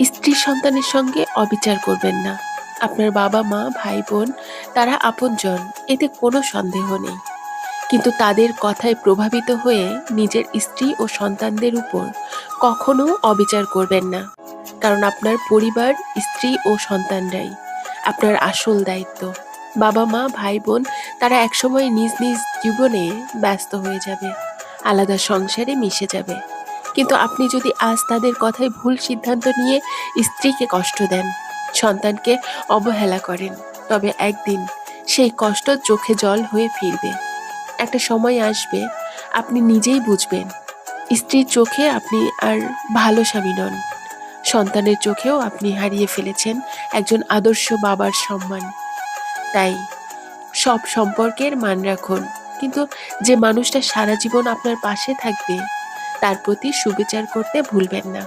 স্ত্রী সন্তানের সঙ্গে অবিচার করবেন না। আপনার বাবা মা ভাই বোন তারা আপনজন, এতে কোনো সন্দেহ নেই। কিন্তু তাদের কথায় প্রভাবিত হয়ে নিজের স্ত্রী ও সন্তানদের উপর কখনো অবিচার করবেন না। কারণ আপনার পরিবার, স্ত্রী ও সন্তানরাই আপনার আসল দায়িত্ব। বাবা মা ভাই বোন তারা একসময় নিজ নিজ জীবনে ব্যস্ত হয়ে যাবে, আলাদা সংসারে মিশে যাবে। কিন্তু আপনি যদি আজ তাদের কথায় ভুল সিদ্ধান্ত নিয়ে স্ত্রীকে কষ্ট দেন, সন্তানকে অবহেলা করেন, তবে একদিন সেই কষ্ট চোখে জল হয়ে ফিরবে। একটা সময় আসবে, আপনি নিজেই বুঝবেন স্ত্রীর চোখে আপনি আর ভালো স্বামী নন। সন্তানের চোখেও আপনি হারিয়ে ফেলেছেন একজন আদর্শ বাবার সম্মান। তাই সব সম্পর্কের মান রাখুন, কিন্তু যে মানুষটা সারা জীবন আপনার পাশে থাকবে তার প্রতি সুবিচার করতে ভুলবেন না।